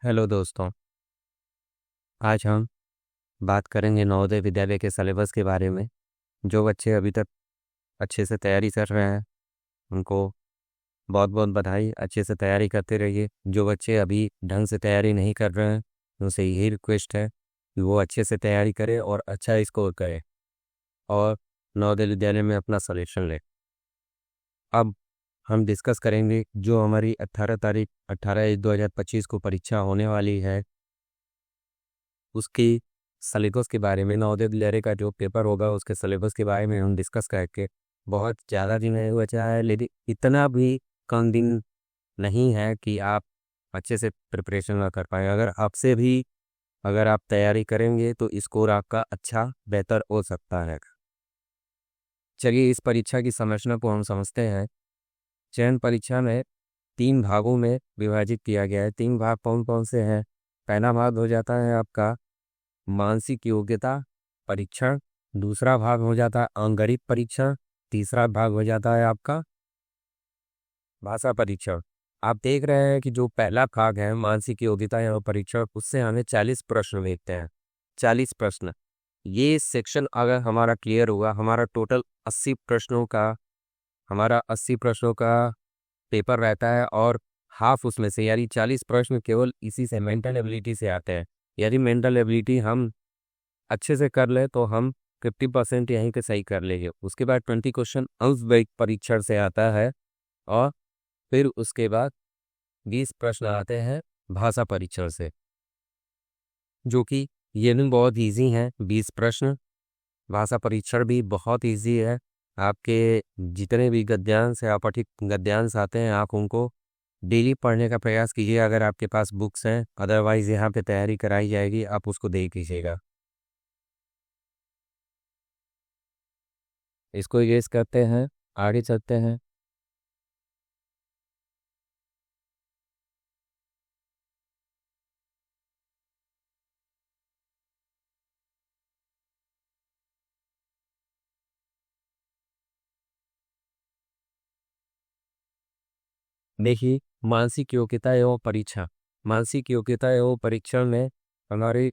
Hello दोस्तों। आज हम बात करेंगे नवोदय विद्यालय के सिलेबस के बारे में। जो बच्चे अभी तक अच्छे से तैयारी कर रहे हैं उनको बहुत बहुत बधाई। अच्छे से तैयारी करते रहिए। जो बच्चे अभी ढंग से तैयारी नहीं कर रहे हैं उनसे यही रिक्वेस्ट है कि वो अच्छे से तैयारी करें और अच्छा स्कोर करें और नवोदय विद्यालय में अपना सलेक्शन लें। अब हम डिस्कस करेंगे जो हमारी 18 तारीख 18/1/2025 को परीक्षा होने वाली है उसकी सिलेबस के बारे में। नवोदय विद्यालय का जो पेपर होगा उसके सिलेबस के बारे में हम डिस्कस करके बहुत ज़्यादा दिन नहीं बचा है, लेकिन इतना भी कम दिन नहीं है कि आप अच्छे से प्रिपरेशन ना कर पाए। अगर आप तैयारी करेंगे तो स्कोर आपका अच्छा बेहतर हो सकता है। चलिए इस परीक्षा की संरचना को हम समझते हैं। चयन परीक्षा में 3 भागों में विभाजित किया गया है। 3 भाग कौन कौन से हैं? पहला भाग हो जाता है आपका मानसिक योग्यता परीक्षण, दूसरा भाग हो जाता है अंकगणित परीक्षण, तीसरा भाग हो जाता है आपका भाषा परीक्षण। आप देख रहे हैं कि जो पहला भाग है मानसिक योग्यता एवं परीक्षण, उससे हमें 40 प्रश्न देखते हैं। 40 प्रश्न। ये सेक्शन अगर हमारा क्लियर हुआ, हमारा 80 प्रश्नों का पेपर रहता है और हाफ उसमें से यानी 40 प्रश्न केवल इसी से मेंटल एबिलिटी से आते हैं। यदि मेंटल एबिलिटी हम अच्छे से कर ले तो हम 50% यहीं पे सही कर लेंगे। उसके बाद 20 क्वेश्चन अंक परीक्षण से आता है और फिर उसके बाद 20 प्रश्न आते हैं भाषा परीक्षण से, जो कि ये भी बहुत इजी हैं। 20 प्रश्न भाषा परीक्षण भी बहुत इजी है। आपके जितने भी गद्यांश या अपठित गद्यांश आते हैं आप उनको डेली पढ़ने का प्रयास कीजिए अगर आपके पास बुक्स हैं। अदरवाइज यहाँ पे तैयारी कराई जाएगी, आप उसको देख लीजिएगा। इसको गेस करते हैं, आगे चलते हैं। देखिए मानसिक योग्यता एवं परीक्षण में हमारे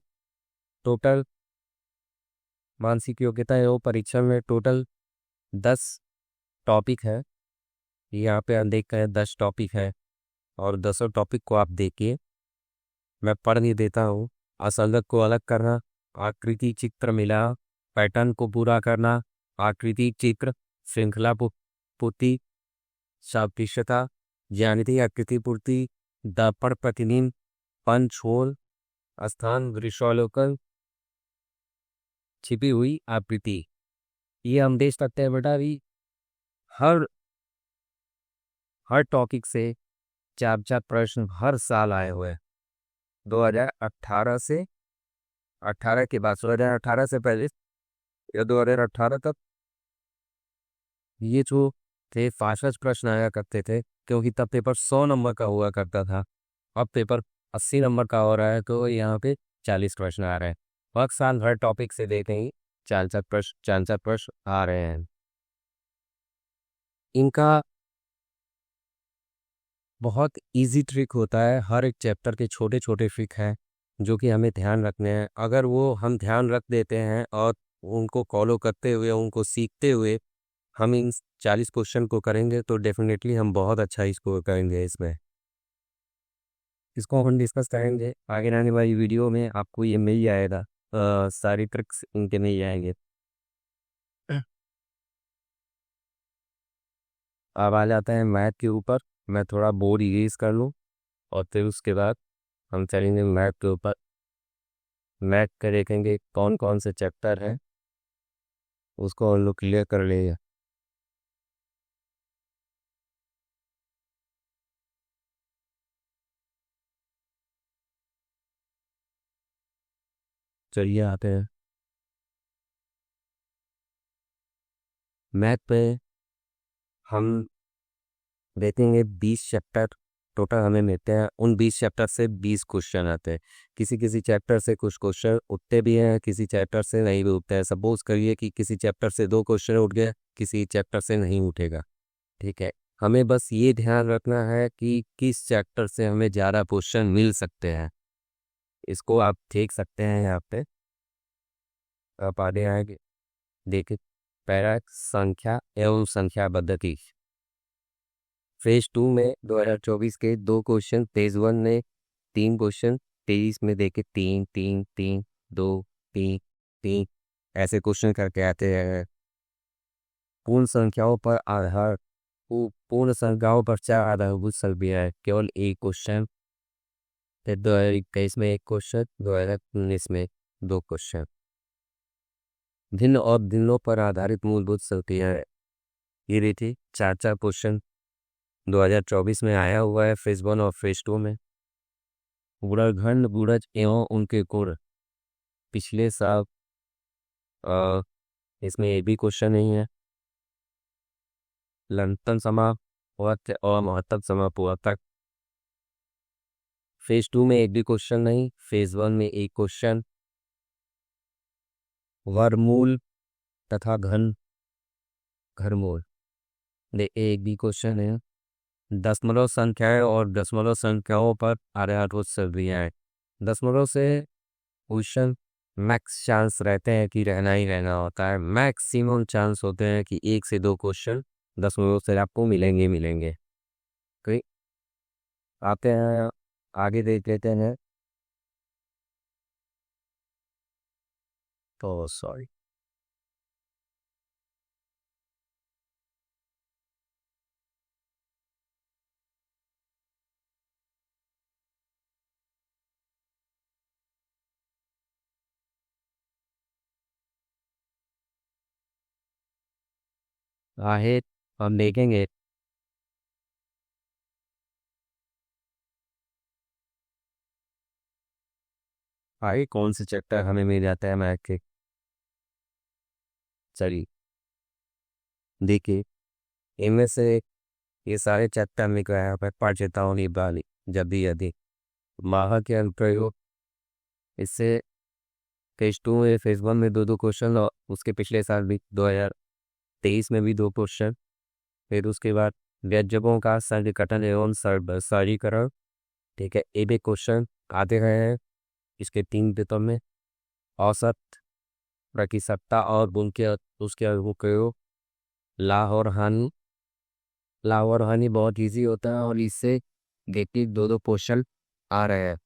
टोटल मानसिक योग्यता एवं परीक्षण में टोटल 10 टॉपिक है। यहाँ पे हम देखते हैं 10 टॉपिक है और 10 टॉपिक को आप देखिए। मैं पढ़ नहीं देता हूँ। असंगत को अलग करना, आकृति चित्र मिला, पैटर्न को पूरा करना, आकृति चित्र, श्रृंखला पूर्ति, सादृश्यता, ज्यामिति आकृति पूर्ति, दर्पण प्रतिबिंब, पंच होल, स्थान दृश्यावलोकन, छिपी हुई आकृति। ये हम देख सकते हैं बेटा भी हर हर टॉपिक से 4-4 प्रश्न हर साल आए हुए हैं। 2018 से 18 के बाद 2018 से पहले या 2018 तक ये जो थे 65 प्रश्न आया करते थे, क्योंकि तब पेपर 100 नंबर का हुआ करता था। अब पेपर 80 नंबर का हो रहा है तो यहाँ पे 40 प्रश्न आ रहे हैं। हर साल हर टॉपिक से देते ही 4-4 प्रश्न आ रहे हैं। इनका बहुत इजी ट्रिक होता है। हर एक चैप्टर के छोटे छोटे ट्रिक हैं जो कि हमें ध्यान रखने हैं। अगर वो हम ध्यान रख देते हैं और उनको फॉलो करते हुए उनको सीखते हुए हम इन 40 क्वेश्चन को करेंगे तो डेफिनेटली हम बहुत अच्छा स्कोर करेंगे इसमें। इसको हम डिस्कस करेंगे आगे आने वाली वीडियो में। आपको ये मिल जाएगा, सारी ट्रिक्स इनके मिल जाएंगे। अब आ जाता है मैथ के ऊपर। मैं थोड़ा बोर्ड इरेज कर लूँ और फिर उसके बाद हम चलेंगे मैथ के ऊपर। मैथ का देखेंगे कौन कौन से चैप्टर हैं, उसको हम लोग क्लियर कर लेंगे। चलिए आते हैं मैथ पे। हम देखेंगे 20 चैप्टर टोटल हमें मिलते हैं। उन 20 चैप्टर से 20 क्वेश्चन आते हैं। किसी किसी चैप्टर से कुछ क्वेश्चन उठते भी हैं, किसी चैप्टर से नहीं भी उठते हैं। सपोज करिए कि किसी चैप्टर से 2 क्वेश्चन उठ गए, किसी चैप्टर से नहीं उठेगा। ठीक है, हमें बस ये ध्यान रखना है कि किस चैप्टर से हमें ज़्यादा क्वेश्चन मिल सकते हैं। इसको आप देख सकते हैं यहाँ पे। आप आगे आएंगे, देखिए पैरा संख्या एवं संख्या पद्धति। फेज 2 में 2024 के 2 क्वेश्चन, फेज 1 में 3 क्वेश्चन, 23 में देखे 3 3 3 2 3 3 ऐसे क्वेश्चन करके आते हैं। पूर्ण संख्याओं पर आधार, पूर्ण संख्याओं पर 4 आधारभूत संख्या है, केवल एक क्वेश्चन। फिर 2021 में एक क्वेश्चन, 2019 में 2 क्वेश्चन। भिन्न और भिन्नों पर आधारित मूलभूत संख्या है, ये भी थी 4 क्वेश्चन 2024 में आया हुआ है फेज 1 और फेज 2 में। गुणनखंड गुणज एवं उनके गुण, पिछले साल इसमें ये भी क्वेश्चन नहीं है। लघुत्तम समापवर्त और महत्तम समापवर्तक, फेज 2 में एक भी क्वेश्चन नहीं, फेज 1 में एक क्वेश्चन। वर्गमूल तथा घनमूल, एक भी क्वेश्चन है। दशमलव संख्याएं और दशमलव संख्याओं पर आधारभूत संख्याएं, दशमलव से क्वेश्चन मैक्स चांस रहते हैं कि रहना ही रहना होता है, मैक्सिमम चांस होते हैं कि 1 से 2 क्वेश्चन दशमलव से आपको मिलेंगे। तो आते हैं आगे, देख लेते हैं। तो सॉरी, आगे हम देखेंगे आगे कौन से चैप्टर हमें मिल जाता है मैथ के। चलिए देखिए, इनमें से ये सारे चैप्टर में क्या है, पढ़ चेता हूँ निबाली जब भी यदि माह के अनुप्रयोग, इससे फेज 2 में फेज 1 में 2 क्वेश्चन, और उसके पिछले साल भी 2023 में भी 2 क्वेश्चन। फिर उसके बाद व्यंजकों का संघटन एवं सरलीकरण, ठीक है, ये भी क्वेश्चन आते रहे हैं इसके 3 पेपर में। औसत, प्रतिशतता और उनके उसके अनुप्रयोग। लाभ और हानि, लाभ और हानि बहुत इजी होता है, और इससे देखिए 2 क्वेश्चन आ रहे हैं,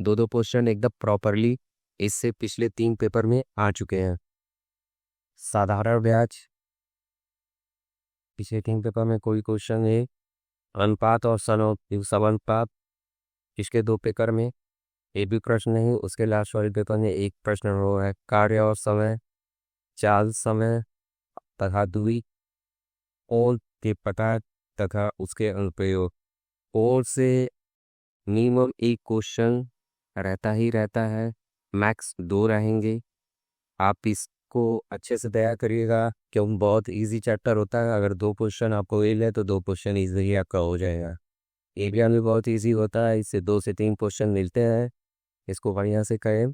2 क्वेश्चन एकदम प्रॉपरली इससे पिछले 3 पेपर में आ चुके हैं। साधारण ब्याज, पिछले 3 पेपर में कोई क्वेश्चन है। अनुपात और समानुपात, इसके 2 पेपर में एक भी प्रश्न नहीं, उसके लास्ट वाले पेपर में एक प्रश्न हुआ है। कार्य और समय, चाल समय तथा दूरी, और के प्रकार तथा उसके अनुप्रयोग। और से मिनिमम एक क्वेश्चन रहता ही रहता है, मैक्स 2 रहेंगे। आप इसको अच्छे से तैयार करिएगा, क्योंकि बहुत इजी चैप्टर होता है। अगर 2 क्वेश्चन आपको मिल है तो 2 क्वेश्चन इजीली आपका हो जाएगा। एरिया भी बहुत इजी होता है, इससे 2 से 3 क्वेश्चन मिलते हैं। इसको बढ़िया से करें।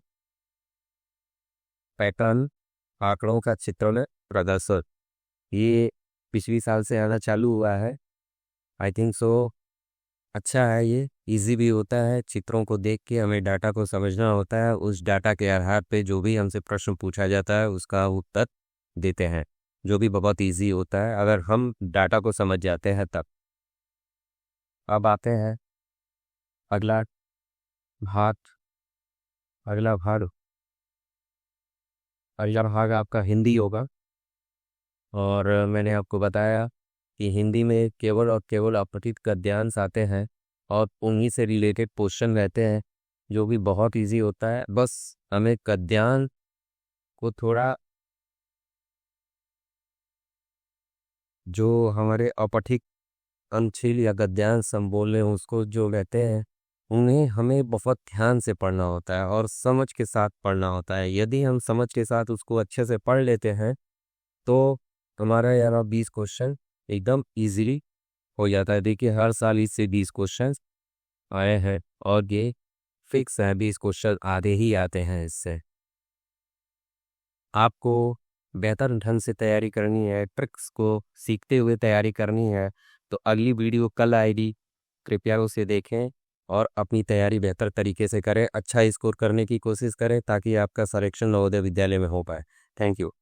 पैटर्न, आंकड़ों का चित्रण प्रदर्शन, ये पिछली साल से आना चालू हुआ है, आई थिंक सो। अच्छा है, ये इजी भी होता है। चित्रों को देख के हमें डाटा को समझना होता है, उस डाटा के आधार पे जो भी हमसे प्रश्न पूछा जाता है उसका उत्तर देते हैं, जो भी बहुत इजी होता है अगर हम डाटा को समझ जाते हैं तब। अब आते हैं अगला भाग, अगला भाग अगला भाग आपका हिंदी होगा। और मैंने आपको बताया कि हिंदी में केवल और केवल अपठित गद्यांश आते हैं, और उन्हीं से रिलेटेड क्वेश्चन रहते हैं, जो भी बहुत इजी होता है। बस हमें गद्यांश को थोड़ा, जो हमारे अपठित अनुच्छेद या गद्यांश हम बोल रहे हैं उसको जो रहते हैं, उन्हें हमें बहुत ध्यान से पढ़ना होता है और समझ के साथ पढ़ना होता है। यदि हम समझ के साथ उसको अच्छे से पढ़ लेते हैं तो हमारा यार 20 क्वेश्चन एकदम इजीली हो जाता है। देखिए हर साल इससे 20 क्वेश्चन आए हैं, और ये फिक्स है, 20 क्वेश्चन आधे ही आते हैं इससे। आपको बेहतर ढंग से तैयारी करनी है, ट्रिक्स को सीखते हुए तैयारी करनी है, तो अगली वीडियो कल आएगी, कृपया उसे देखें। और अपनी तैयारी बेहतर तरीके से करें, अच्छा स्कोर करने की कोशिश करें ताकि आपका सिलेक्शन नवोदय विद्यालय में हो पाए। Thank you.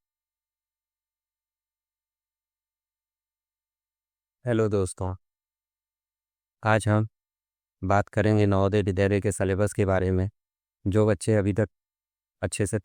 हेलो दोस्तों, आज हम बात करेंगे नवोदय विद्यालय के सिलेबस के बारे में। जो बच्चे अभी तक अच्छे से